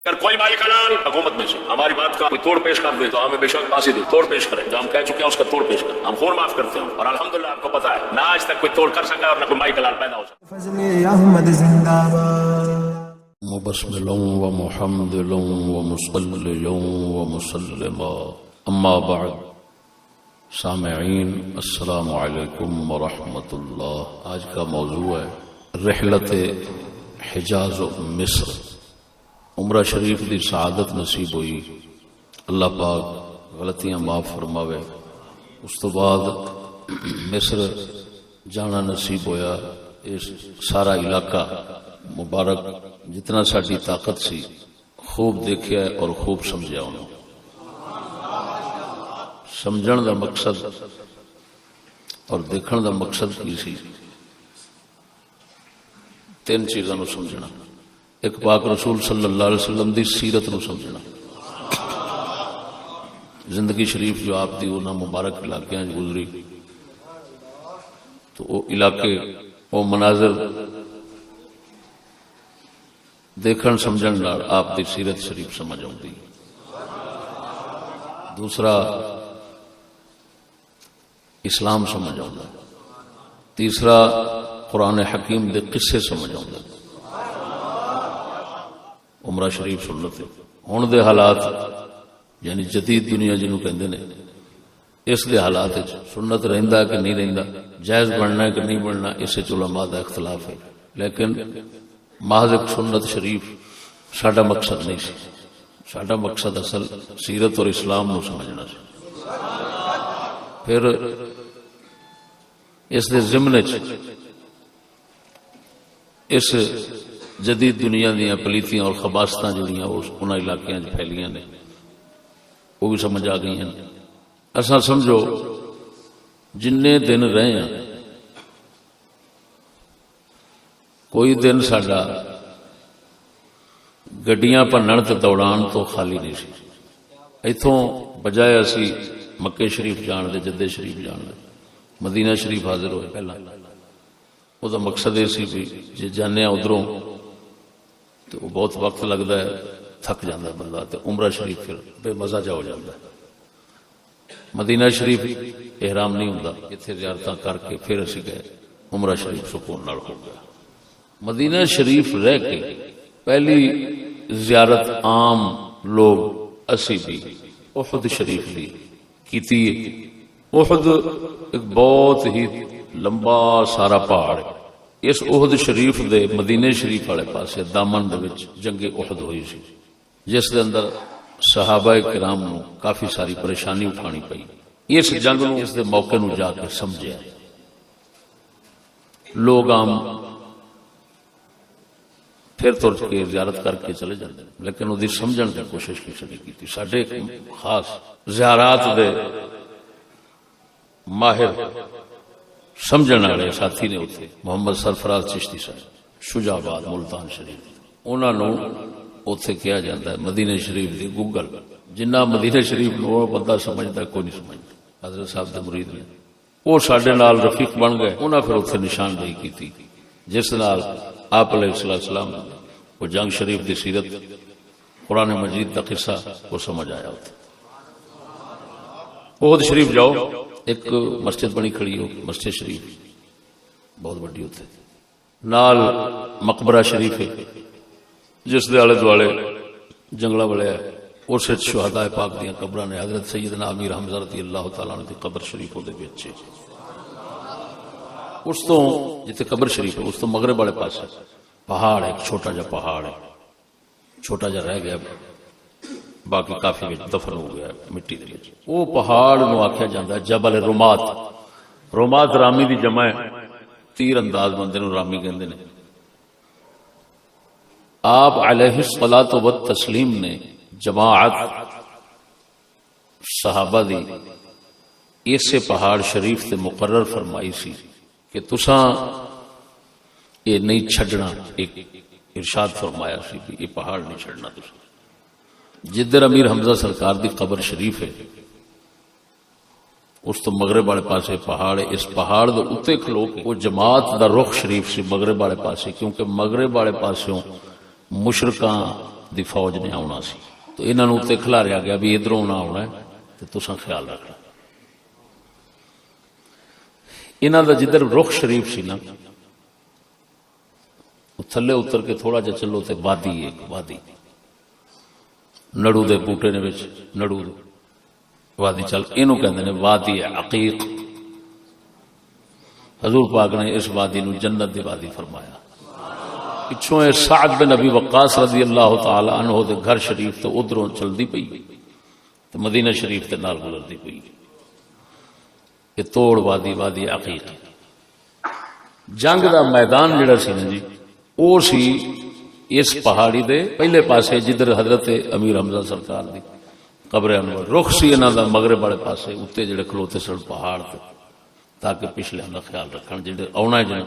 اگر کوئی مالک حلال حکومت میں سے ہماری بات کا کوئی توڑ پیش کر دے تو ہمیں بے شک پھانسی دے، توڑ پیش کریں، جو ہم کہہ چکے ہیں اس کا توڑ پیش کریں، ہم خون معاف کرتے ہیں، اور الحمدللہ آپ کو پتا ہے نہ آج تک کوئی توڑ کر سکا اور نہ کوئی مالک حلال پیدا ہو سکا۔ فضل احمد زندہ باد۔ مبسملا ومحمدلا ومصلیا ومسلما اما بعد، سامعین السلام علیکم ورحمۃ اللہ۔ آج کا موضوع ہے رحلت حجاز و مصر۔ عمرہ شریف دی سعادت نصیب ہوئی، اللہ پاک غلطیاں معاف فرماوے۔ اس تو بعد مصر جانا نصیب ہویا۔ اس سارا علاقہ مبارک جتنا ساری طاقت سی خوب دیکھا اور خوب سمجھا انہوں۔ سمجھن دا مقصد اور دیکھن دا مقصد کی سی؟ تین چیزاں نو سمجھنا۔ ایک پاک رسول صلی اللہ علیہ وسلم دی سیرت نو سمجھنا، زندگی شریف جو آپ دی انہاں مبارک علاقے گزری، تو وہ علاقے وہ مناظر دیکھن سمجھن نال آپ دی سیرت شریف سمجھ آتی۔ دوسرا اسلام سمجھ آتا۔ تیسرا قرآن حکیم دے قصے سمجھ آتا۔ عمرہ شریف سنت ہن دے حالات یعنی جدید دنیا جنہوں کہندے نے، اس دے حالات سنت رہندا کہ نہیں رہندا، جائز بننا ہے کہ نہیں بننا، اس سے علماء دا اختلاف ہے، لیکن محض ایک سنت شریف ساڈا مقصد نہیں سی۔ ساڈا مقصد اصل سیرت اور اسلام نو سمجھنا سی۔ پھر اس دے ضمن اس جدید دنیا دیاں پلیتیاں اور خباستاں جڑیاں انہاں علاقیاں پھیلیاں نے وہ بھی سمجھ آ گئی ہیں۔ اساں سمجھو جننے دن رہے ہیں، کوئی دن ساڈا گڈیاں بھنن تے دوڑان تو خالی نہیں سی۔ ایتھوں بجائے اسی مکے شریف جان دے، جدے شریف جان دے، مدینہ شریف حاضر ہوئے پہلا۔ وہ دا مقصد یہ سی بھی جی جانے ادھروں تو وہ بہت وقت لگتا ہے، تھک جاتا ہے بندہ، تو عمرہ شریف پھر بے مزہ جا ہو جاتا ہے۔ مدینہ شریف احرام نہیں ہوتا، اتنے زیارتاں کر کے پھر اسی گئے عمرہ شریف سکون نال ہو گیا۔ مدینہ شریف رہ کے پہلی زیارت عام لوگ اسی بھی احد شریف دی کیتی ہے۔ احد ایک بہت ہی لمبا سارا پہاڑ ہے۔ اس احد شریف دے مدینہ شریف والے پاسے دامن دے وچ جنگ احد ہوئی سی، جس دے اندر صحابہ کرام نو کافی ساری پریشانی اٹھانی پئی۔ اس جنگ نو اس دے موقع نو جا کے سمجھیا۔ لوگ عام پھر تر کے زیارت کر کے چلے جاتے ہیں، لیکن وہ سمجھن کی کوشش کسی نہیں کی۔ ساڈے خاص زیارات دے ماہر سمجھن والے ساتھی نے اتنے محمد سرفراز چشتی صاحب شجاع آباد ملتان شریف، انہوں نے اتنے کیا جاتا ہے مدینہ شریف دی گوگل۔ جنہ مدینہ شریف نو بندہ سمجھتا کوئی نہیں سمجھتا۔ حضرت صاحب دے مرید نے وہ ساڈے نال رفیق بن گئے، انہاں پھر اتنے نشاندہی کی تھی، جس نال آپ علیہ السلام وہ جنگ شریف دی سیرت قرآن مجید دا قصہ وہ سمجھ آیا ہوتا۔ احد شریف جاؤ، ایک مسجد بنی کھڑی ہو، مسجد شریف بہت بڑی ہوتی ہے، نال مقبرہ شریف ہے جس دے آلے دوالے جنگلہ والے ہے، اس شہداء پاک دیاں قبراں نے۔ حضرت سیدنا امیر حمزہ رضی اللہ تعالیٰ عنہ دی قبر شریف دے وچ اس تو جتے قبر شریف ہے اس تو مغرب والے پاس پہاڑ ہے، ایک چھوٹا جا پہاڑ ہے، چھوٹا جا رہ گیا، باقی کافی دفن ہو گیا مٹی دے وچ۔ وہ پہاڑ نو آکھیا جاندا ہے جبل رمات۔ رمات رامی دی جمع ہے، تیر انداز بندے نو رامی کہندے نے۔ آپ علیہ الصلوۃ والتسلیم نے جماعت صحابہ دی اسے پہاڑ شریف تے مقرر فرمائی سی کہ تساں یہ نہیں چھڈنا، ایک ارشاد فرمایا سی کہ یہ پہاڑ نہیں چھڈنا تساں۔ جدھر امیر حمزہ سرکار دی قبر شریف ہے اس تو مغرب والے پاسے پہاڑ ہے، اس پہاڑ دے اوتے کھلو کے وہ جماعت دا رخ شریف سی مغرب والے پاسے، کیونکہ مغرب والے پاسوں مشرکاں دی فوج نے آنا سی، تو انہوں نے اتنے کھلاریا گیا بھی ادھروں نہ آنا ہے تو تساں خیال رکھنا۔ انہوں دا جدھر رخ شریف سی نا، تھلے اتر کے تھوڑا جا چلو تے وادی، ایک وادی نڑو دے بوٹے نے وچ نڑو وادی چل، اینو کہندے نے وادی عقیق۔ حضور پاک نے اس وادی نو جنت دی وادی فرمایا۔ پچھوں اے سعد بن ابی وقاص رضی اللہ تعالی عنہ دے گھر شریف تو ادھروں چلدی پئی تے مدینہ شریف تے نال گزردی پئی۔ یہ توڑ وادی، وادی عقیق۔ جنگ دا میدان جڑا سی نا جی، او سی اس پہاڑی دے پہلے پاسے جدھر حضرت امیر حمزہ سرکار دی قبر انور رخ سی، انہاں دا مغرب والے پاسے اتنے جڑے کھلوتے سن پہاڑ تے، تاکہ پچھلے دا خیال رکھن جڑے آنا ہے جن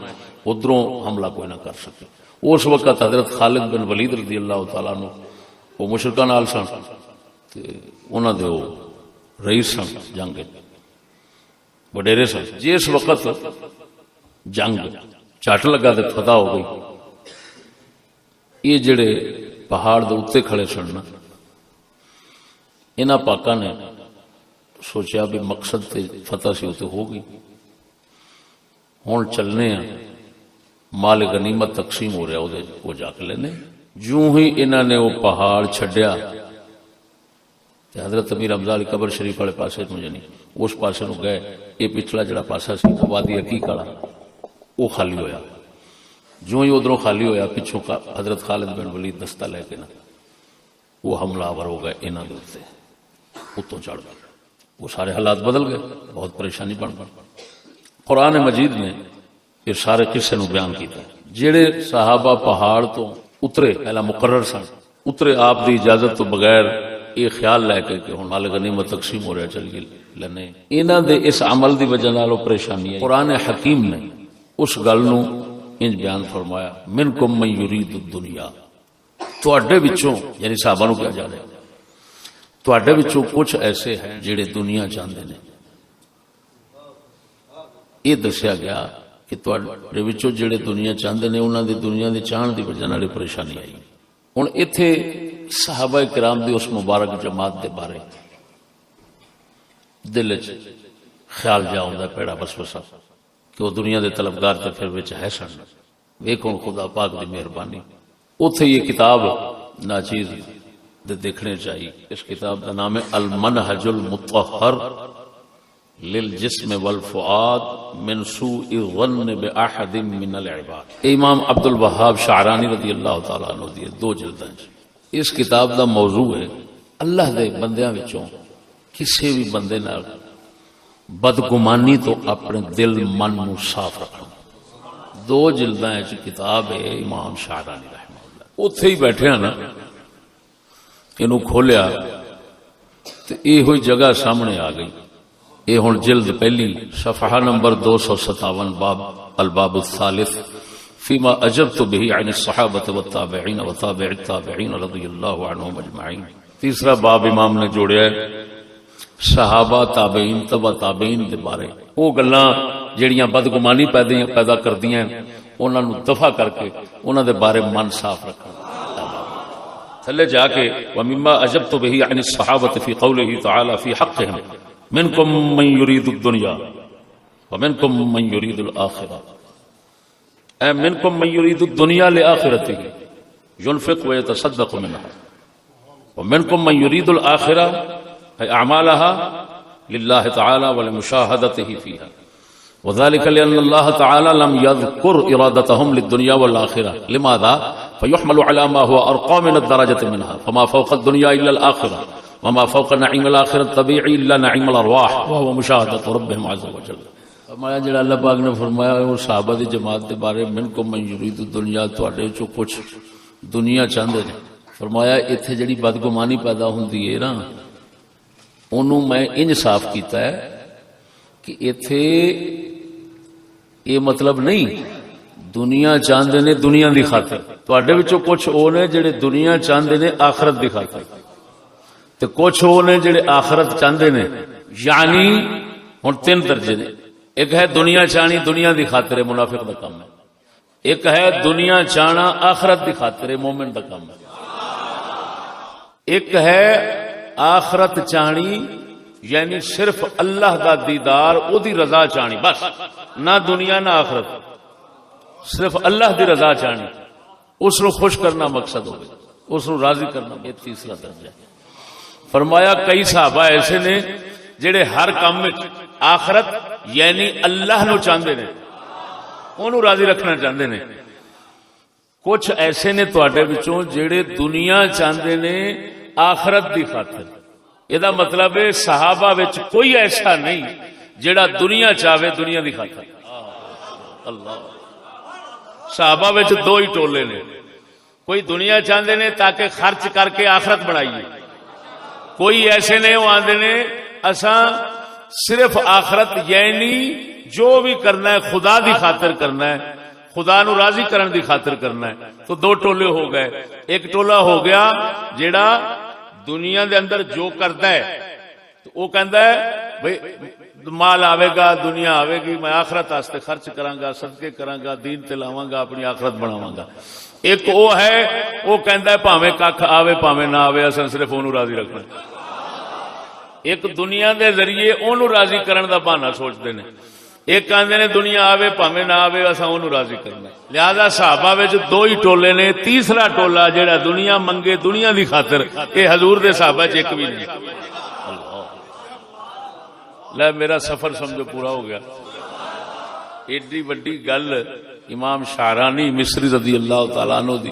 ادھروں حملہ کوئی نہ کر سکے۔ اس وقت حضرت خالد بن ولید رضی اللہ تعالیٰ عنہ وہ مشرکاں نال سن تے انہاں دے وہ رئیس سن جنگ وڈیرے سن۔ جس وقت جنگ چٹ لگا تے فتح ہو گئی، یہ جڑے پہاڑ دے اتنے کھڑے سن نا، انہاں پاکاں نے سوچیا بھی مقصد تے فتح سی اتنے ہو گئی، ہن چلنے ہیں، مال غنیمت تقسیم ہو رہا وہ جا کے لینے۔ جو ہی انہوں نے وہ پہاڑ چھڈیا تے حضرت امیر حمزہ علی قبر شریف والے پاسے مجھے نہیں اس پاسے نو گئے، یہ پچھلا جڑا پاسا سی وادی عقیق والا وہ خالی ہویا۔ جو ہی ادھروں خالی ہویا، پچھوں کا حضرت خالد بن ولید دستہ لے کے نا وہ حملہ آور ہو گئے، انہوں نے اتوں چڑھ گئے، وہ سارے حالات بدل گئے، بہت پریشانی بن گئی۔ قرآن مجید نے یہ سارے قصے نو بیان کیتا ہے۔ جڑے صحابہ پہاڑ تو اترے، پہلا مقرر سن، اترے آپ دی اجازت تو بغیر، یہ خیال لے کے کہ ہن مال غنیمت تقسیم ہو رہا چلیے لینے، انہاں دے اس عمل دی وجہ نال پریشانی ہے۔ قرآن حکیم نے اس گل نو انج بیان فرمایا، منکم من یرید الدنیا، تواڈے وچوں، یعنی صحابہ نو کہا جا رہا ہے، تواڈے وچوں کچھ ایسے ہیں جڑے دنیا چاہندے نے۔ یہ دسیا گیا کہ تواڈے وچوں جڑے دنیا چاہندے نے، انہاں دی دنیا دے چاہن دی وجہ نال پریشانی آئی۔ ہن ایتھے صحابہ کرام دی اس مبارک جماعت دے بارے دل وچ خیال جا ہوندا پیڑا وسوسہ کہ وہ دنیا دے طلبگار تے پھر وچ ہے سن۔ ویکھو خدا پاک دی مہربانی، اوتھے یہ کتاب ناچیز دے دیکھنے چاہیے۔ اس کتاب کا نام ہے المنہج المطہر للجسم والفؤاد من سوء الظن بأحد من العباد۔ امام عبد الوہاب شعرانی رضی اللہ تعالیٰ عنہ دی دو جلداں۔ اس کتاب دا موضوع ہے اللہ دے بندیاں وچوں کسی بھی بندے نال بدگمانی تو اپنے دل من نو صاف رکھنا۔ دو جلداں وچ کتاب ہے امام شعرانی رحمہ اللہ۔ اوتھے ہی بیٹھے ہیں نا، اینو کھولیا تے یہ ہوئی جگہ سامنے آ گئی۔ یہ ہن جلد پہلی صفحہ نمبر 257، باب الباب الثالث فيما اجبت به عن الصحابة والتابعين وتابع التابعين رضی اللہ عنہم اجمعین۔ تیسرا باب امام نے جوڑیا ہے صحابہ تابعین تبع تابعین دے بارے، وہ گلاں جڑیاں بدگمانی پیدا کردیاں انہاں نو دفع کر کے انہاں دے بارے من صاف رکھنا۔ تھلے جا کے ومما اجبت به عن الصحابة في قوله تعالى في حقهم منكم من يريد الدنيا ومنكم من يريد الآخرة، اے منكم من يريد الدنيا لآخرته ينفق ويتصدق منها، ومنكم من يريد الآخرة أي أعمالها لله تعالى ولمشاهدته فيها، وذلك لأن الله تعالى لم يذكر إرادتهم للدنيا والآخرة، لماذا؟ فيحمل على ما هو أرقى من الدرجة منها، فما فوق الدنيا إلا الآخرة، وما فوق نعيم الآخرة الطبيعي إلا نعيم الأرواح وهو مشاهدة ربهم عز وجل۔ فرمایا جڑا اللہ پاک نے فرمایا وہ صحابہ دی جماعت کے بارے منکم من یرید الدنیا، تواڈے چوں کچھ دنیا چاہندے نے۔ فرمایا ایتھے جڑی بدگمانی پیدا ہوندی ہے نا، انہوں میں انج صاف کیتا ہے کہ ایتھے یہ مطلب نہیں دنیا چاہندے نے دنیا دی خاطر، تواڈے وچوں کچھ او نے جڑے دنیا چاہندے نے آخرت دی خاطر، تے کچھ او نے جڑے آخرت چاہندے نے۔ یعنی ہن تین درجے نے، ایک ہے دنیا چاہنی دنیا دی خاطر، منافق دا کام ہے، ایک ہے دنیا چاہنا آخرت دی خاطر، مومن دا کام ہے۔ ایک ہے آخرت چاہنی، یعنی صرف اللہ دا دیدار، او دی رضا چاہنی، بس نہ دنیا نہ آخرت، صرف اللہ دی رضا چاہنی، اس نو خوش کرنا مقصد ہوگا، اس نو راضی کرنا، یہ تیسرا درجہ ہے۔ فرمایا کئی صحابہ ایسے نے جڑے ہر کام میں آخرت یعنی اللہ نو چاہتے نے، انہوں راضی رکھنا چاہتے نے۔ کچھ ایسے نے تواڈے وچوں جڑے دنیا چاہتے نے آخرت دی خاطر۔ یہ مطلب ہے صحابہ وچ کوئی ایسا نہیں جڑا دنیا چاہے دنیا دی خاطر۔ اللہ، صحابہ وچ دو ہی ٹولے نے، کوئی دنیا چاہتے نے تاکہ خرچ کر کے آخرت بنائیے، کوئی ایسے نے وہ آندے نے اساں صرف آخرت یعنی جو بھی کرنا ہے خدا دی خاطر کرنا ہے، خدا نو راضی کرن دی خاطر کرنا ہے۔ تو دو ٹولے ہو گئے، ایک ٹولہ ہو گیا جیڑا دنیا دے اندر جو کرتا ہے تو وہ کہندا ہے بھئی مال آوے گا، دنیا آوے گی، میں آخرت واسطے خرچ کراں گا، صدقے کراں گا، دین تے لاواں گا، اپنی آخرت بناواں گا۔ ایک وہ ہے وہ کہندا ہے پاویں ککھ آوے پاویں نہ آوے، اساں صرف اونوں راضی رکھنا۔ ایک دنیا دے ذریعے اونوں راضی کرن دا بہانہ سوچدے نے، ایک کہندے نے دنیا آوے پاویں نہ آوے اساں اونوں راضی کرنا۔ لہذا صحابہ وچ دو ہی ٹولے نے، تیسرا ٹولا جہڑا دنیا منگے دنیا دی خاطر، اے حضور دے صحابہ چ ایک بھی نہیں۔ لے میرا سفر سمجھو پورا ہو گیا۔ ایڈی وڈی گل امام شعرانی مصری رضی اللہ تعالیٰ عنہ دی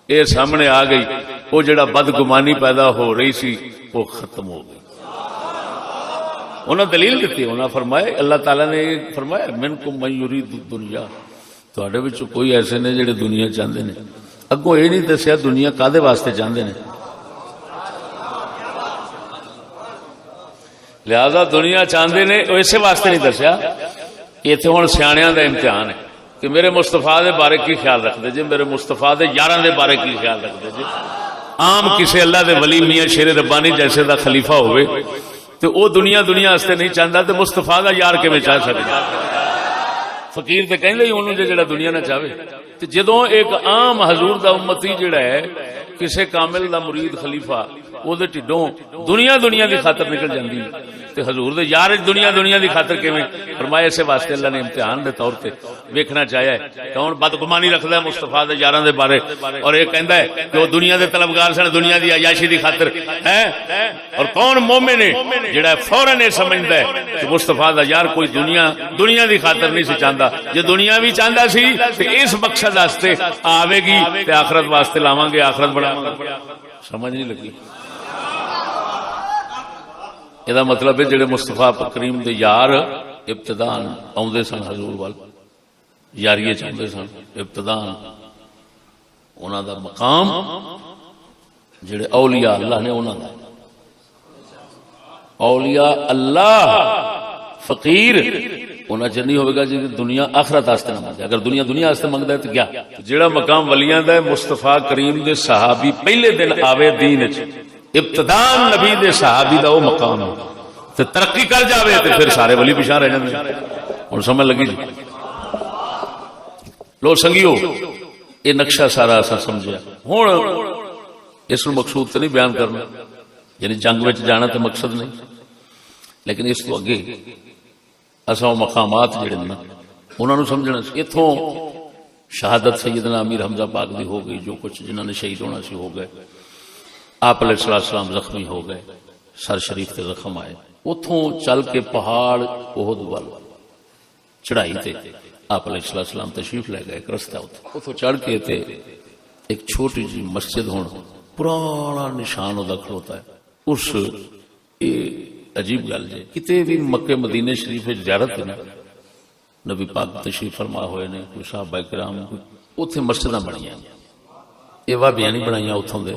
اے سامنے آ گئی، وہ جڑا بدگمانی پیدا ہو رہی سی وہ ختم ہو گئی۔ انہوں نے دلیل دیتی، انہوں نے فرمایا اللہ تعالیٰ نے فرمایا منکم من یرید الدنیا، تواڈے وچ کوئی ایسے نے جڑے دنیا چاہندے نے۔ اگوں یہ نہیں دسیا دنیا کادے واسطے چاہندے نے، لہذا دنیا چاہندے نے اسی واسطے نہیں دسیا کہ اتنے ہوں سیاحیاں دا امتحان ہے کہ میرے مصطفیٰ دے بارے کی خیال رکھتے جی، میرے مصطفیٰ دے یاراں دے بارے کی خیال رکھتے جی۔ عام کسی اللہ دے ولی میاں شیر ربانی جیسے دا خلیفہ ہوئے تو وہ دنیا واسطے نہیں چاہتا تو مصطفیٰ دا یار کیویں چاہ سکتا؟ فقیر تے کہندے ہی انہوں جڑا دنیا نہ چاہے۔ تے جدوں ایک عام حضور دا امتی جڑا ہے کسے کامل دا مرید خلیفہ او دے ٹھڈوں دنیا دی خاطر نکل جاندی تے حضور دے یار دنیا دی خاطر کیویں؟ فرمایا اسے واسطے اللہ نے امتحان دے طور تے ویکھنا چاہیا ہے کون بدگمانی رکھدا ہے مصطفیٰ دے یاراں دے بارے، اور یہ کہندا ہے کہ وہ دنیا دے طلبگار سن دنیا دی عیاشی دی خاطر ہے، اور کون مومن ہے جڑا فوراً یہ سمجھدا ہے کہ مصطفیٰ دا یار کوئی دنیا دی خاطر نہیں سی چاہندا، جے دنیا بھی چاہندا سی تے اس مقصد واسطے آوے گی تے آخرت واسطے لاواں گے، آخرت بناواں گے۔ سمجھ نہیں لگی؟ یہ مطلب ہے جڑے مصطفیٰ کریم دے یار ابتدان آؤندے سن حضور وال یاریے چاہتے سن، ابتدان انہاں دا مقام جڑے اولیاء اللہ نے انہاں دا اولیاء اللہ فقیر انہاں چ نہیں ہوئے گا جی دنیا آخرت واسطے نہ منگے۔ اگر دنیا واسطے منگدا ہے تو کیا جڑا مقام ولیاں دا ہے مصطفیٰ کریم دے صحابی پہلے دن آوے دین وچ ابتدان نبی دے صحابی دا وہ مقام ہے تے ترقی کر جاوے تے پھر سارے ولی پیچھے رہ جاندے۔ ہن سمجھ لگی جی؟ لو سنگیو یہ نقشہ سارا اساں سمجھیا۔ ہن اس مقصود تے نہیں بیان کرنا، یعنی جنگ وچ جانا تے مقصد نہیں، لیکن اس تو اگے اساں مقامات جڑے نا انہاں نوں سمجھنا سی۔ ایتھوں شہادت سیدنا امیر حمزہ پاک دی ہو گئی، جو کچھ جنہاں نے شہید ہونا سی ہو گئے، آپ علیہ السلام زخمی ہو گئے، سر شریف تے زخم آئے، اتھوں چل کے پہاڑ احد وال چڑھائی تے آپ علیہ السلام تشریف لے گئے، ایک رستہ اتھوں چڑھ کے تے ایک چھوٹی جی مسجد ہون پرانا نشان ادا کھڑوتا ہے۔ اس عجیب گل جی کتے بھی مکے مدینے شریف زیارت نا نبی پاک تشریف فرما ہوئے نے، کوئی صحابہ کرام اتنے مسجداں بنیاں، یہ وہابیاں نہیں بنائیاں اتھوں دے،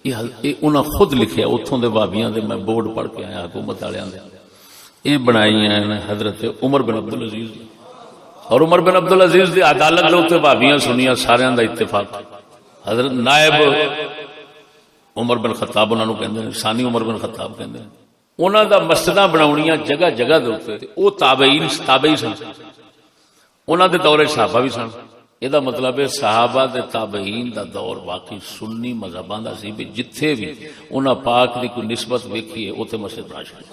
یہ انہاں خود لکھیا اتھوں دے وہابیاں دے، میں بورڈ پڑھ کے آیا حکومت والےاں دے، یہ بنائیاں حضرت عمر بن عبدالعزیز، اور عمر بن عبدالعزیز دی عدالت دے اوتے وہابیاں سنیاں ساریاں دا اتفاق۔ حضرت نائب عمر بن خطاب انہاں نوں کہندے نے، ثانی عمر بن خطاب کہندے نے، انہاں دا مسجداں بناونیاں جگہ جگہ دے اوتے، او تابعی سن، انہاں دے دور صحابہ بھی سن، یہ مطلب ہے صحابہ دے تابعین دا دور واقعی سنی مذہباں دا سی بھی جتھے بھی انہاں پاک دی کوئی نسبت ویکھی ہے اوتھے مسجد بنا چھڈی.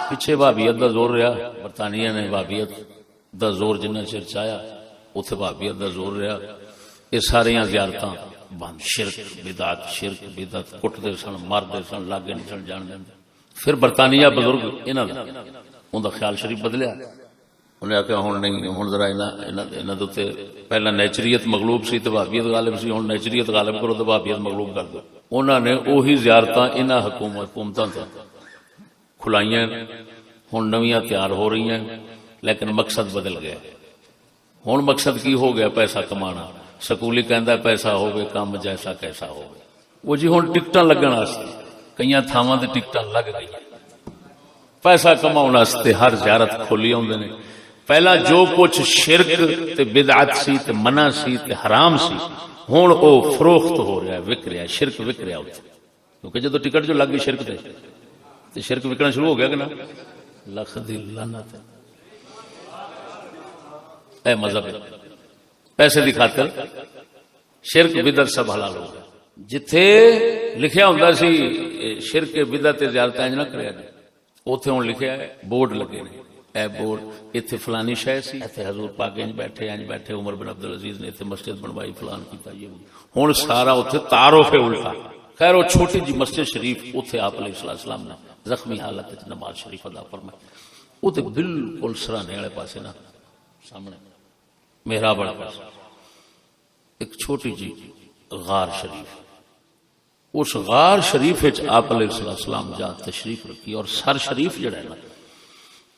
پیچھے بھابیت دا زور رہا، برطانیہ نے بھابیت دا زور جنہ چر چایا اوتھے بھابیت دا زور رہا. یہ ساریاں زیارتاں بند، شرک بدعت کٹدے سن، ماردے سن، لاگے نہیں سن جان دیں. پھر برطانیہ بزرگ انہاں دا اوندا خیال شریف بدلیا. انہیں آخیا ہوں نہیں، ہوں ذرا انہاں دے تے پہلا نیچریت مغلوب سی تے بھابیت غالب سی، ہوں نیچریت غالب کرو تے بھابیت مغلوب کر دو. انہاں نے اوہی زیارتاں انہاں حکومتاں تے کھلائیاں، ہوں نویاں تیار ہو رہی ہیں، لیکن مقصد بدل گیا. ہوں مقصد کی ہو گیا؟ پیسہ کمانا. سکولی کہندا پیسہ ہوگے کام جیسا کیسا ہوگا. وہ جی ہوں ٹکٹاں لگن واسطے کئی تھاواں تے ٹکٹاں لگ گئی، پیسہ کماؤن واسطے ہر زیارت کھولی ہوندے نے. پہلا جو کچھ شرک تے بدعت سی تے منع سی تے حرام سی ہوں او فروخت ہو رہا ہے، وک رہا ہے، شرک وک رہا ہے. کیونکہ جدو ٹکٹ جو لگ گئی شرک تے شرک وکنا شروع ہو گیا کہ نا. لکھ دی لعنت اے مذہب پیسے دی خاطر شرک بدعت سب حلال ہو گیا. جتھے لکھیا ہوندا سی شرک بدعت زیارت انج نہ کریا جائے، اوتھے ہن لکھیا ہے بورڈ لگے نے. اے بورڈ ایتھے فلانی شے سی، ایتھے حضور پاک انج بیٹھے عمر بن عبد العزیز نے ایتھے مسجد بنوائی، فلان کیتا. یہ ہن سارا اوتھے تعارف الٹا. خیر وہ چھوٹی جی مسجد شریف اوتھے آپ علیہ السلام نے زخمی حالت وچ نماز شریف ادا فرمائی. وہ تے بالکل سرانے والے پاسے نا سامنے محراب والے پاسے ایک چھوٹی جی غار شریف. اس غار شریف وچ آپ علیہ السلام جا تشریف رکھی اور سر شریف جڑا ہے نا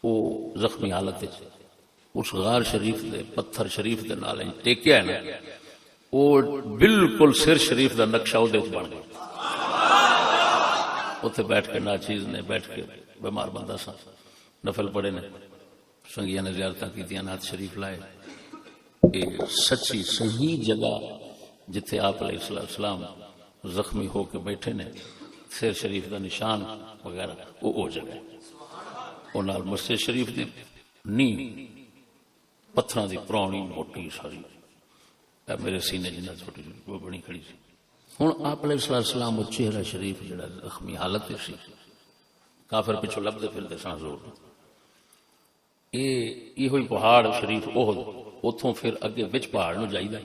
وہ زخمی حالت اس غار شریف دے پتھر شریف دے نال ٹیکیا ہے نا، وہ بالکل سر شریف دا نقشہ وہ بن گیا. اتنے بیٹھ کے ناچیز نے بیٹھ کے بیمار بندہ سا نفل پڑے نے، سنگیاں نے زیارتاں کیتیاں، نعت شریف لائے. یہ سچی صحیح جگہ جتھے آپ علیہ السلام زخمی ہو کے بیٹھے نے، سر شریف دا نشان وغیرہ وہ جگہ. وہ نال مسجد شریف دی نی پتھراں دی پرانی موٹی ساری میرے سینے جنہ چھوٹی وہ بنی کھڑی سی. ہوں آپ علیہ السلام وہ چہرہ شریف جڑا زخمی حالت سی، کافر پچھو لبدے پھرتے سن زور. یہ ہوئی پہاڑ شریف احد، اتوں پھر اگے بچ پہاڑ نو جائیدا،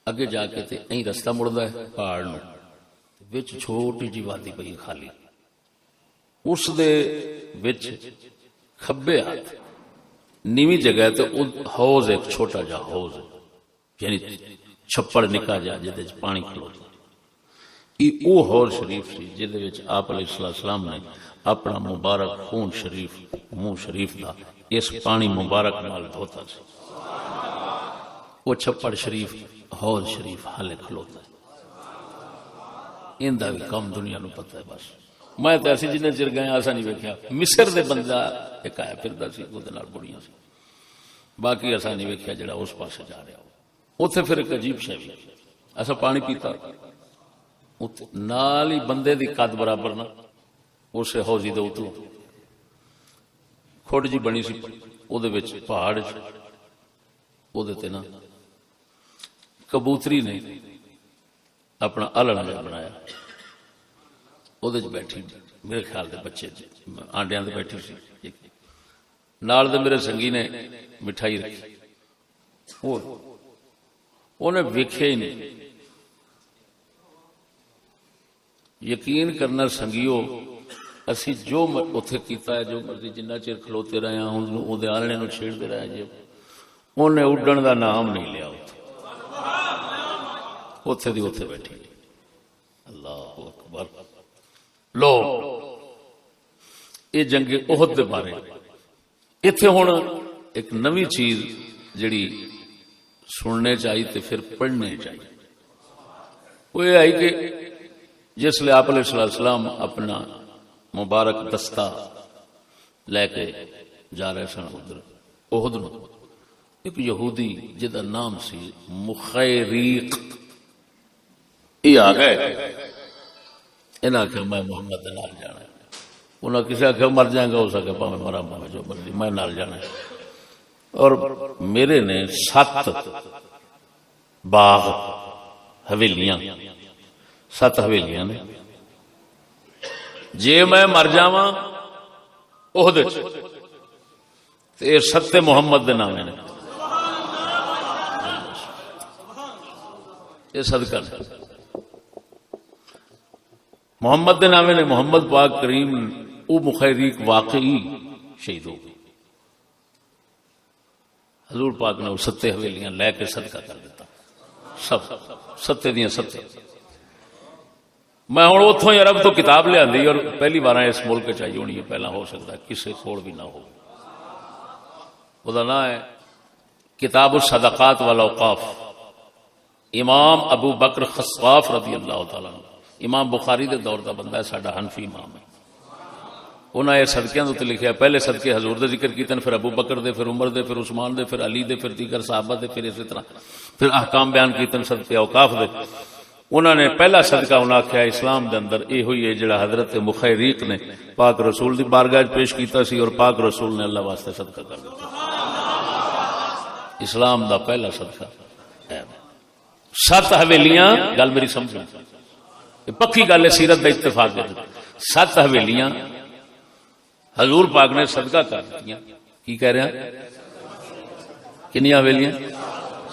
اگے جا کے تے این رستہ مڑدا ہے پہاڑ نو، وچ چھوٹی جی وادی پئی خالی. اس دے وچ کھبے ہاتھ نیویں جگہ تے حوض، ایک چھوٹا جا حوض یعنی چھپڑ نکا جا جدے وچ پانی کھلوتا. یہ او حوض شریف سی جدے وچ آپ علیہ السلام نے اپنا مبارک خون شریف منہ شریف دا اس پانی مبارک نال دھوتا سی. وہ چھپڑ شریف حوض شریف حالے کھلوتا ہے. ان دا بھی کم دنیا نو پتہ ہے. بس میں تو ایسی جنہیں چر گئے ایسا نہیں ویکھیا. مصر دے بندہ ایک آیا پھردا سی وہ نال بڑیاں سی، باقی ایسا نہیں ویکھیا جڑا اس پاسے جا رہا ہو. اتنے پھر ایک عجیب شے بھی ایسا پانی پیتا نال ہی بندے دی قد برابر نا اسے حوضی دے اتلو کھوٹ جی بنی سی او دے وچ پہاڑ او دے تے نا کبوتری نے اپنا الڑا جا بنایا، او دے بیٹھی میرے خیال دے بچے آنڈیاں دے بیٹھی سی. نال دے میرے سنگی نے مٹھائی رکھی، انہیں ویکھیا ہی نہیں. یقین کرنا سنگیو اسی جو اتنے کیتا ہے، جو مرضی جنہ چیر کھلوتے رہے ہیں وہ آلنے نو چھیڑتے رہے جی، انہیں اڈن دا نام نہیں لیا. اتنے دی اتنے بیٹھی. اللہ اکبر. لو یہ جنگ احد دے بارے اتنے ہوں ایک نوی چیز جڑی سننے چاہیے تے پھر پڑھنے چاہیے. وہ یہ آئی کہ جس لئے آپ علیہ السلام اپنا مبارک دستہ لے کے جا رہے سن ادھر احد نو، ایک یہودی جدا نام سی مخیریق، یہ آ گئے. انہاں آخیا میں محمد دے نال جانا ہے. انہاں کسی آخیا مر جائیں گا، ہو سکے پاویں مرا پاویں جو مرضی، میں نال جانا ہے. اور میرے نے 7 باغ حویلیاں 7 حویلیاں نے جے میں مر جاواں عہدے تے 7 محمد دے نامے نے یہ صدقہ ہے محمد دے نامے نے محمد پاک کریم او مخیریق واقعی شہید ہو گئی حضور پاک نے 7 حویلیاں لے کے صدقہ کر دیتا سب 7 دیاں 7 میں ہوں اتوں ہی عرب تو کتاب لیا اور پہلی بار اس ملک چاہیے ہونی ہے پہلا ہو سکتا ہے کسی کول بھی نہ ہو وہ نام ہے کتاب الصدقات والاوقاف امام ابو بکر خصاف رضی اللہ تعالیٰ امام بخاری دے دور دا بندہ ہے ساڈا حنفی امام ہے انہاں یہ صدقیاں دے لکھیا پہلے صدقے حضور دے ذکر کیتے پھر ابو بکر دے پھر عمر دے پھر عثمان دے پھر علی دے پھر دیگر صحابہ دے پھر اسی طرح پھر احکام بیان کیتے صدقے اوقاف دے انہوں نے پہلا صدقہ انہاں آکھیا اسلام دے اندر یہ ہوئی ہے جڑا حضرت مخیریق نے پاک رسول دی بارگاہ پیش کیتا سی اور پاک رسول نے اللہ واسطے صدقہ کر دیا اسلام دا پہلا صدقہ ہے 7 حویلیاں گل میری سمجھو پکی گل ہے سیرت دا اتفاق ہے 7 حویلیاں حضور پاک نے صدقہ کر دیا کی کہہ رہے ہیں کنیاں حویلیاں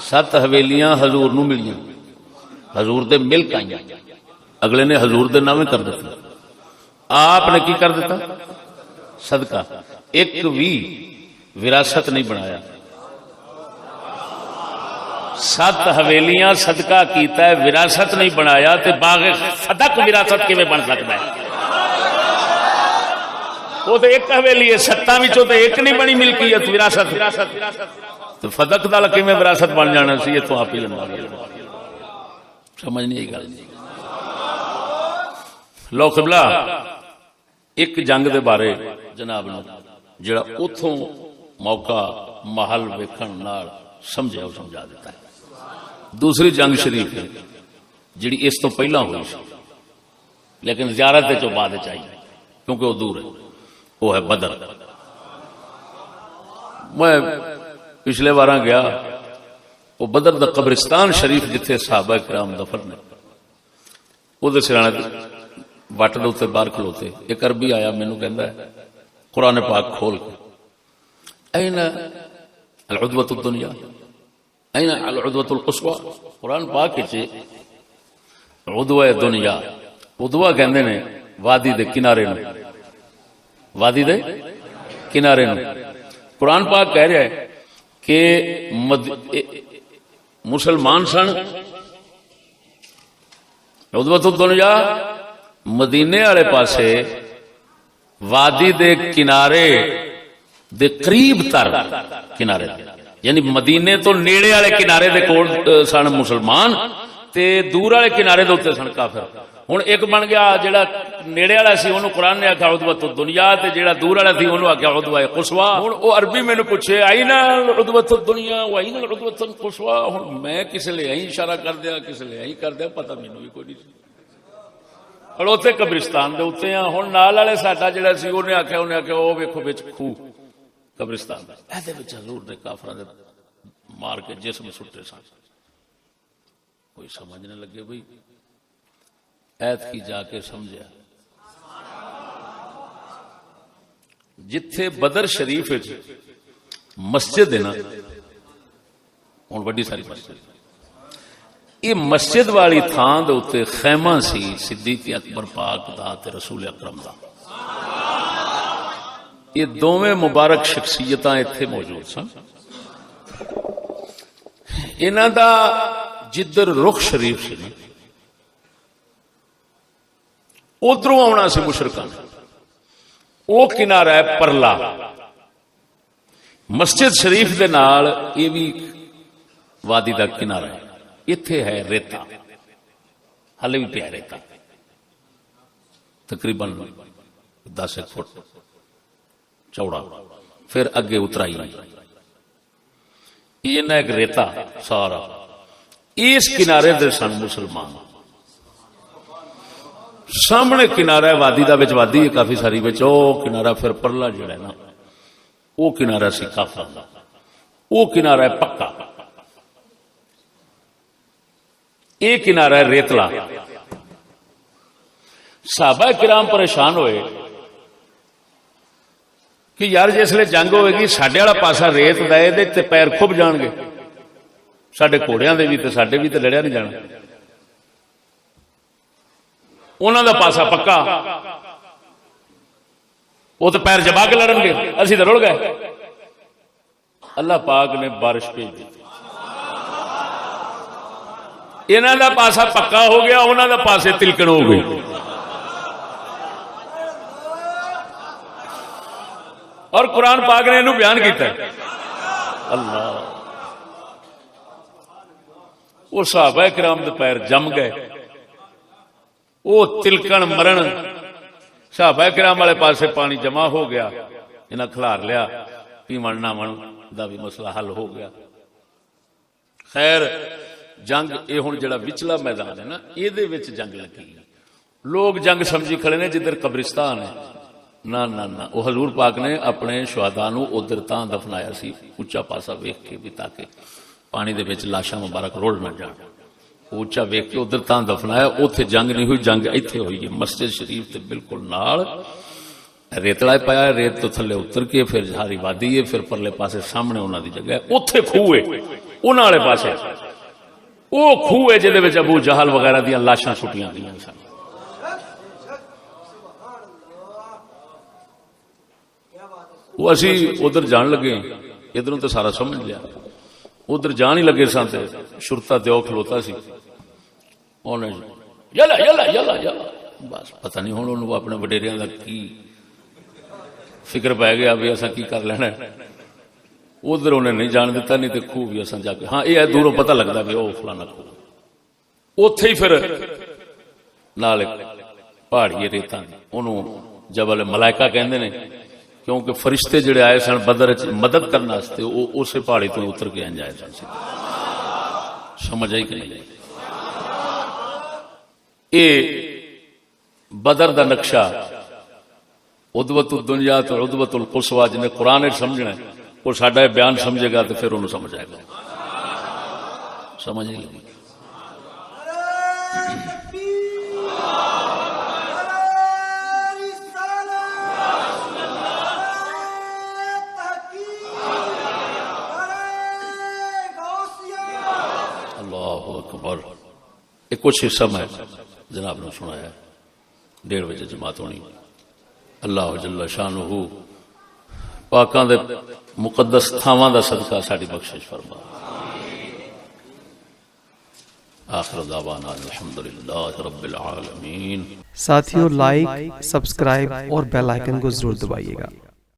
7 حویلیاں حضور نو ملیاں حضور دے ملک آئیں اگلے نے حضور دے نامے کر دیتا آپ نے کی کر دیتا صدقہ ایک بھی وراثت نہیں بنایا 7 حویلیاں صدقہ کیتا ہے وراثت نہیں بنایا تے باغ صدق وراثت کیویں بن سکتا ہے وہ تو ایک حویلی ہے 7 وچوں تے ایک نہیں بنی ملکیت وراثت تو صدق دا کیویں وراثت بن جانا سی یہ تو آپ ہی لمبا سمجھ نہیں گل لو قبلہ ایک جنگ دے بارے جناب نے جڑا اتھوں موقع محل ویکھن نال سمجھا سمجھا دیتا ہے دوسری جنگ شریف ہے جڑی اس تو پہلا ہوئی سی لیکن زیارت چو بعد چاہیے کیونکہ وہ دور ہے وہ ہے بدر میں پچھلے بار گیا وہ بدر دا قبرستان شریف جتھے صحابہ کرام دفن نے وہ سرانے وٹ دے اتنے باہر کھلوتے ایک عربی آیا مینوں کہندا ہے قرآن پاک کھول کے این العدوۃ الدنیا این العدوۃ القصوى قرآن پاک وچ عدوہ دنیا عدوہ کہندے نے وادی دے کنارے نوں وادی دے کنارے نوں قرآن پاک کہہ رہا ہے کہ مسلمان سن عدوۃ الدنیا مدینے والے پاسے وادی دے کنارے دے قریب تر کنارے یعنی مدینے تو نیڑے والے کنارے دے کول سن مسلمان تے دور والے کنارے دے اوتے سن کافر ہن ایک بن گیا جڑا نیڑے والا سی اونوں قرآن نے آکھیا عدوۃ الدنیا تے جڑا دور والا سی اونوں آکھیا عدوہ قصوى ہن او عربی مینوں پوچھے آئین عدوۃ الدنیا و آئین عدوۃ القصوى ہن میں کس لے ائی اشارہ کر دیا کس لے ائی کر دیا پتہ مینوں بھی کوئی نہیں اڑوتے قبرستان دے اوتے ہاں ہن نال والے ساڈا جڑا سی اونے آکھیا او ویکھو وچ کھو قبرستان دا اے دے وچ حضور نے کافراں دے مار کے جسم سٹے سن کوئی سمجھنے لگے بھئی ایت کی جا کے سمجھا جتھے بدر شریف مسجد ہے نا ہن بڑی ساری مسجد یہ مسجد والی تھان دے اوتے خیمہ سی صدیق اکبر پاک دا تے رسول اکرم دا یہ دوویں مبارک شخصیتاں ایتھے موجود سن انہاں دا جدر رخ شریف سی ادھروں آنا سی مشرکاں وہ کنارہ ہے پرلا مسجد شریف دے نال یہ بھی وادی دا کنارہ ہے اتھے ہے ریتا ہلے بھی پیا ریتا تقریباً 10 فٹ چوڑا پھر اگے اترائی یہ نہ ایک ریتا سارا اس کنارے دے سن مسلمان سامنے کنارہ ہے وادی دا وچ وادی ہے کافی ساری وچ او کنارہ پھر پرلا جڑا ہے نا وہ کنارہ سی کافر دا وہ کنارہ ہے پکا، یہ کنارہ ہے ریتلا۔ صحابہ کرام پریشان ہوئے کہ یار جسے جنگ ہوئے گی ساڈے والا پاسا ریت دا ہے تے پیر کھب جان گے، ساڈے گھوڑیاں دے بھی تے ساڈے بھی تے لڑیا نہیں جانا، انہاں دا پاسا پکا، وہ تو پیر جبا کے لڑن گے، اسی تو رڑ گئے۔ اللہ پاک نے بارش بھیج دی، انہاں دا پاسا پکا ہو گیا، انہاں دا پاسے تلکن ہو گئی۔ اور قرآن پاک نے انہوں بیان کیتا ہے۔ اللہ، وہ صحابہ کرام دے پیر جم گئے، وہ تلکن مرن، صحابہ کرام والے پاسے پانی جمع ہو گیا، انہاں کھلار لیا، پیمن نامن دا بھی مسئلہ حل ہو گیا۔ خیر جنگ یہ ہن جڑا وچلا میدان ہے نا، یہ جنگ لگی، لوگ جنگ سمجھی کھڑے نے جدھر قبرستان ہے، نہ نہ نہ، وہ حضور پاک نے اپنے شہداء نو ادھر تاں دفنایا سی اچا پاسا ویکھ کے بھی تاکہ پانی دے وچ لاشاں مبارک روڑ نہ جان، اچا ویکھ کے ادھر تاں دفنایا، اوتھے جنگ نہیں ہوئی، جنگ ایتھے ہوئی ہے مسجد شریف تے بالکل نال، ریتلا پایا، ریت تو تھلے اتر کے پھر ہاری وادی ہے، پھر پرلے پاسے سامنے انہاں دی جگہ ہے، اوتھے کھوہ ہے انہاں والے پاسے، وہ کھوہ ہے جہدے وچ ابو جہل وغیرہ دیاں لاشاں چھٹیاں گئیاں سن۔ وہ اسی ادھر جان لگے، ادھروں تو سارا سمجھ لیا، ادھر جان ہی لگے سن تے شرطا دیو کھلوتا سی، انہیں یلا یلا یلا یلا، بس پتہ نہیں ہن انہوں اپنے وڈیریاں دا کی فکر پی گیا بھی اساں کی کر لینا، ادھر انہیں نہیں جان دیتا، نہیں تے خوہ بھی اساں جا کے، ہاں یہ دوروں پتہ لگتا بھی او فلانا خوہ، اوتھے ہی پھر نال پہاڑی ریتاں انہوں جبل ملائکہ کہندے نے، کیونکہ فرشتے جڑے آئے سن بدر مدد کرنے واسطے وہ اسے پہاڑی تو اتر کے آئے سن۔ سمجھ آئی کہ نہیں؟ یہ بدر دا نقشہ عدوۃ الدنیا تو عدوۃ القصویٰ جنہیں قرآن سمجھنا ہے وہ ساڈا بیان سمجھے گا تو پھر انہوں سمجھ آئے گا۔ سمجھ نہیں؟ کچھ حصہ میں جناب نے سنایا، 1:30 بجے جماعت ہونی۔ اللہ جل شانہ پاکاں دے مقدس تھاواں دا صدقہ ساڈی بخشش فرما۔ آخر دعوانا الحمدللہ رب العالمین۔ ساتھیوں لائک، سبسکرائب اور بیل آئیکن کو ضرور دبائیے گا۔